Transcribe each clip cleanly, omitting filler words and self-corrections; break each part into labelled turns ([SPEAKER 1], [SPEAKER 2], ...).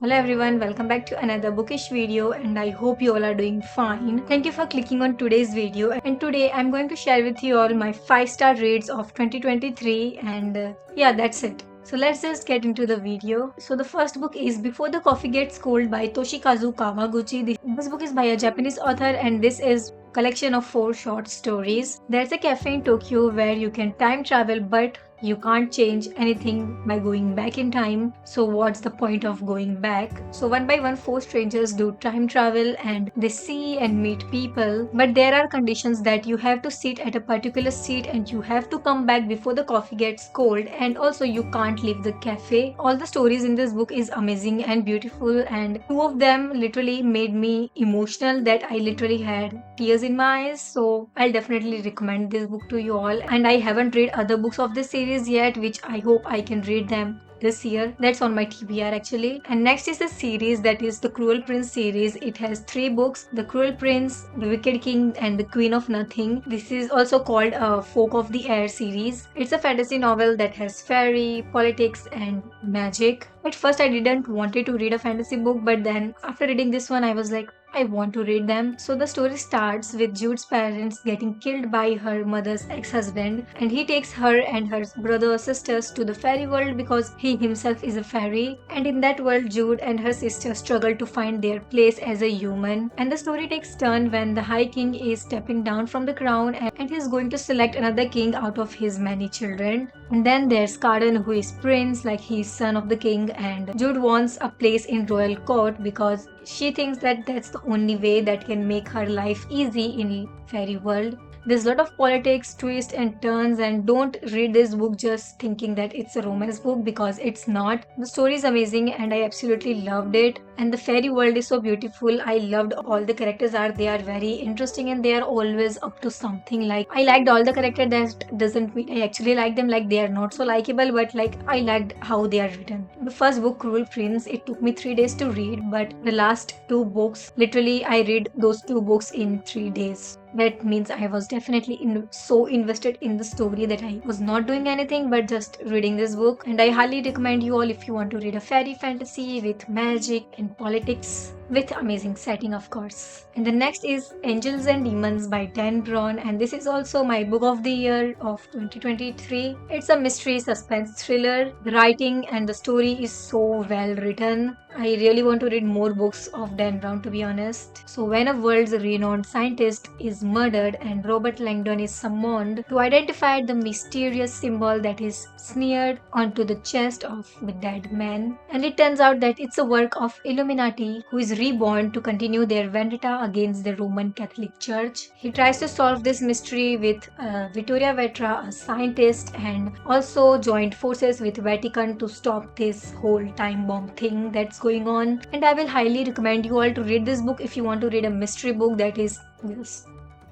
[SPEAKER 1] Hello everyone, welcome back to another bookish video and I hope you all are doing fine. Thank you for clicking on today's video and today I'm going to share with you all my 5-star reads of 2023 and yeah, that's it. So let's just get into the video. So the first book is Before the Coffee Gets Cold by Toshikazu Kawaguchi. This book is by a Japanese author and this is collection of 4 short stories. There's a cafe in Tokyo where you can time travel but you can't change anything by going back in time. So what's the point of going back? So one by one 4 strangers do time travel and they see and meet people. But there are conditions that you have to sit at a particular seat and you have to come back before the coffee gets cold, and also you can't leave the cafe. All the stories in this book is amazing and beautiful, and 2 of them literally made me emotional that I literally had tears in my eyes. So I'll definitely recommend this book to you all, and I haven't read other books of this series yet, which I hope I can read them this year. That's on my TBR actually. And next is the series that is the Cruel Prince series. It has 3 books: The Cruel Prince, The Wicked King and The Queen of Nothing. This is also called a Folk of the Air series. It's a fantasy novel that has fairy, politics and magic. At first I didn't wanted to read a fantasy book, but then after reading this one I was like, I want to read them. So the story starts with Jude's parents getting killed by her mother's ex-husband, and he takes her and her brother or sisters to the fairy world because he himself is a fairy. And in that world, Jude and her sister struggle to find their place as a human. And the story takes turn when the High King is stepping down from the crown and he's going to select another king out of his many children. And then there's Carden, who is prince, like he's son of the king, and Jude wants a place in royal court because she thinks that that's the only way that can make her life easy in fairy world. There's a lot of politics, twists and turns, and don't read this book just thinking that it's a romance book because it's not. The story is amazing and I absolutely loved it, and the fairy world is so beautiful. I loved all the characters they are very interesting and they are always up to something. Like I liked all the characters. That doesn't mean I actually like them, like they are not so likable, but like I liked how they are written. The first book, Cruel Prince, it took me 3 days to read, but the last 2 books, literally I read those 2 books in 3 days. That means I was definitely so invested in the story that I was not doing anything but just reading this book. And I highly recommend you all if you want to read a fairy fantasy with magic and politics with amazing setting, of course. And the next is Angels and Demons by Dan Brown, and this is also my book of the year of 2023. It's a mystery suspense thriller. The writing and the story is so well written. I really want to read more books of Dan Brown, to be honest. So when a world's renowned scientist is murdered and Robert Langdon is summoned to identify the mysterious symbol that is smeared onto the chest of the dead man, and it turns out that it's a work of Illuminati who is reborn to continue their vendetta against the Roman Catholic Church. He tries to solve this mystery with Vittoria Vetra, a scientist, and also joined forces with Vatican to stop this whole time bomb thing that's going on. And I will highly recommend you all to read this book if you want to read a mystery book that is just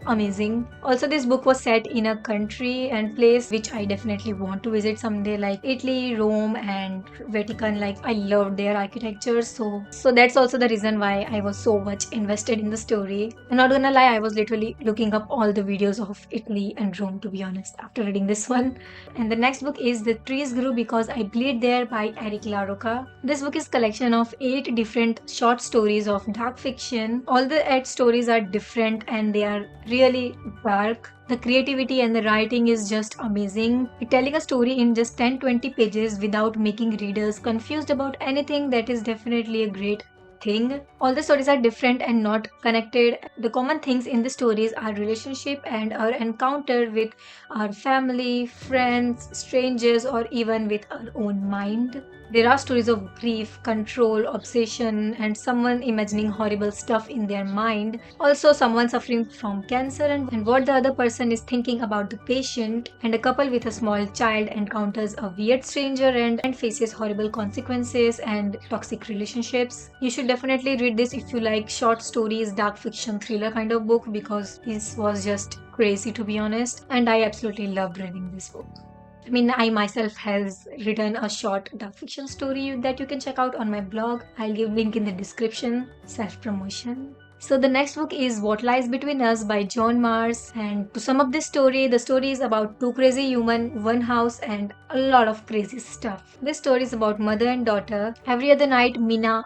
[SPEAKER 1] amazing. Also, this book was set in a country and place which I definitely want to visit someday, like Italy, Rome and Vatican. Like I loved their architecture, so that's also the reason why I was so much invested in the story. I'm not gonna lie, I was literally looking up all the videos of Italy and Rome, to be honest, after reading this one. And the next book is The Trees Grew Because I Bleed There by Eric LaRocca. This book is collection of 8 different short stories of dark fiction. All the 8 stories are different and they are really dark. The creativity and the writing is just amazing. Telling a story in just 10-20 pages without making readers confused about anything, that is definitely a great thing. All the stories are different and not connected. The common things in the stories are relationship and our encounter with our family, friends, strangers, or even with our own mind. There are stories of grief, control, obsession, and someone imagining horrible stuff in their mind. Also, someone suffering from cancer and what the other person is thinking about the patient. And a couple with a small child encounters a weird stranger and faces horrible consequences and toxic relationships. You should definitely read this if you like short stories, dark fiction, thriller kind of book, because this was just crazy, to be honest. And I absolutely loved reading this book. I mean, I myself has written a short dark fiction story that you can check out on my blog. I'll give link in the description. Self-promotion. So the next book is What Lies Between Us by John Mars, and to sum up this story, the story is about 2 crazy humans, 1 house and a lot of crazy stuff. This story is about mother and daughter. Every other night, Mina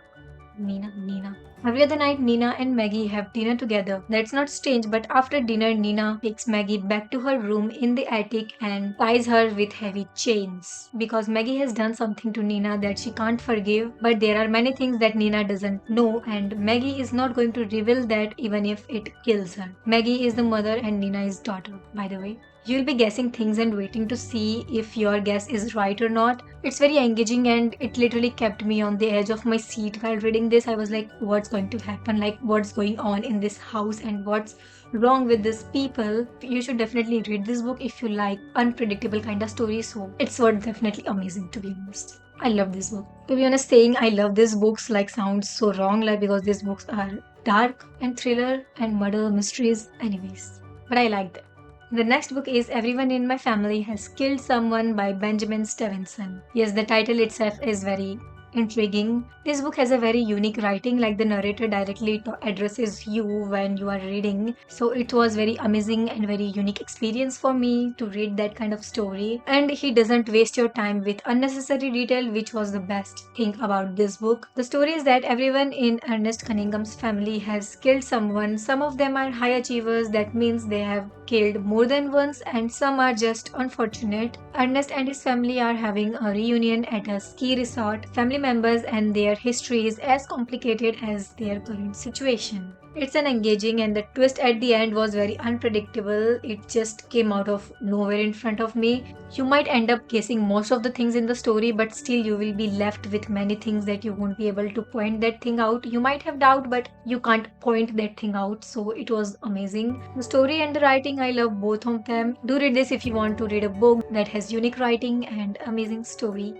[SPEAKER 1] Nina. Every other night, Nina and Maggie have dinner together. That's not strange, but after dinner, Nina takes Maggie back to her room in the attic and ties her with heavy chains. Because Maggie has done something to Nina that she can't forgive, but there are many things that Nina doesn't know, and Maggie is not going to reveal that even if it kills her. Maggie is the mother and Nina is daughter, by the way. You'll be guessing things and waiting to see if your guess is right or not. It's very engaging and it literally kept me on the edge of my seat while reading this. I was like, what's going to happen? Like, what's going on in this house and what's wrong with these people? You should definitely read this book if you like unpredictable kind of stories. So it's worth definitely amazing, to be honest. I love this book. To be honest, saying I love these books like sounds so wrong, like because these books are dark and thriller and murder mysteries, anyways. But I like them. The next book is Everyone in My Family Has Killed Someone by Benjamin Stevenson. Yes, the title itself is very intriguing. This book has a very unique writing, like the narrator directly addresses you when you are reading. So it was very amazing and very unique experience for me to read that kind of story. And he doesn't waste your time with unnecessary detail, which was the best thing about this book. The story is that everyone in Ernest Cunningham's family has killed someone. Some of them are high achievers, that means they have killed more than once, and some are just unfortunate. Ernest and his family are having a reunion at a ski resort. Family members and their history is as complicated as their current situation. It's an engaging and the twist at the end was very unpredictable. It just came out of nowhere in front of me. You might end up guessing most of the things in the story, but still you will be left with many things that you won't be able to point that thing out. You might have doubt, but you can't point that thing out. So it was amazing. The story and the writing, I love both of them. Do read this if you want to read a book that has unique writing and amazing story.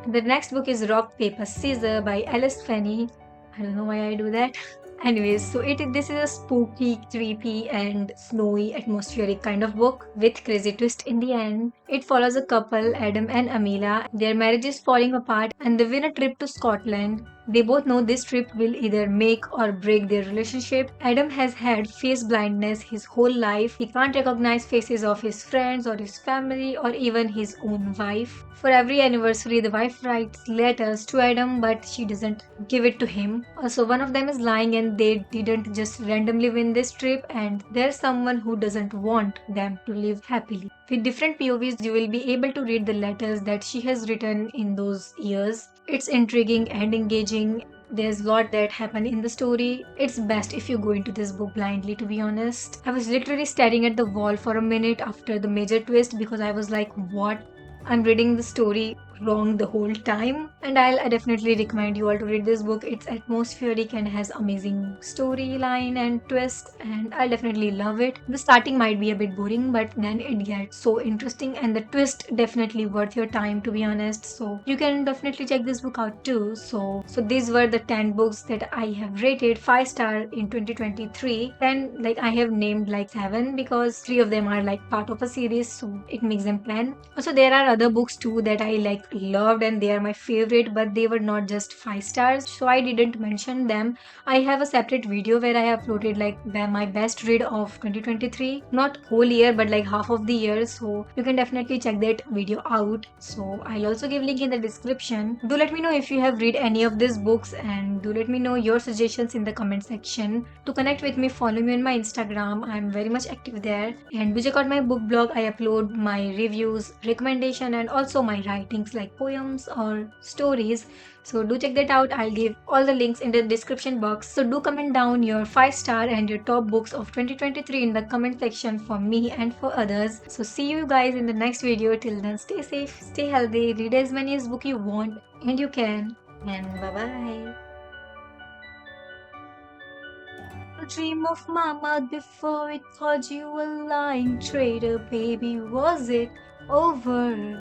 [SPEAKER 1] The next book is Rock, Paper, Scissor by Alice Fanny. I don't know why I do that. Anyways, so this is a spooky, creepy, and snowy, atmospheric kind of book with crazy twist in the end. It follows a couple, Adam and Amila. Their marriage is falling apart, and they win a trip to Scotland. They both know this trip will either make or break their relationship. Adam has had face blindness his whole life. He can't recognize faces of his friends or his family or even his own wife. For every anniversary, the wife writes letters to Adam, but she doesn't give it to him. Also, one of them is lying and they didn't just randomly win this trip, and there's someone who doesn't want them to live happily. With different POVs, you will be able to read the letters that she has written in those years. It's intriguing and engaging. There's a lot that happened in the story. It's best if you go into this book blindly, to be honest. I was literally staring at the wall for a minute after the major twist because I was like, what? I'm reading the story wrong the whole time, and I definitely recommend you all to read this book. It's atmospheric and has amazing storyline and twists, and I definitely love it. The starting might be a bit boring, but then it gets so interesting, and the twist definitely worth your time, to be honest. So you can definitely check this book out too. So these were the 10 books that I have rated 5 star in 2023. And like I have named like 7 because 3 of them are like part of a series, so it makes them 10. Also there are other books too that I like loved and they are my favorite, but they were not just 5 stars, so I didn't mention them. I have a separate video where I uploaded like my best read of 2023, not whole year but like half of the year, so you can definitely check that video out. So I'll also give link in the description. Do let me know if you have read any of these books, and do let me know your suggestions in the comment section. To connect with me, follow me on my Instagram. I'm very much active there, and do check out my book blog. I upload my reviews, recommendation, and also my writings like poems or stories. So do check that out. I'll give all the links in the description box. So do comment down your 5 star and your top books of 2023 in the comment section for me and for others. So see you guys in the next video. Till then, stay safe, stay healthy, read as many as book you want and you can. And bye bye. Dream of mama before it called you a lying traitor, baby. Was it over?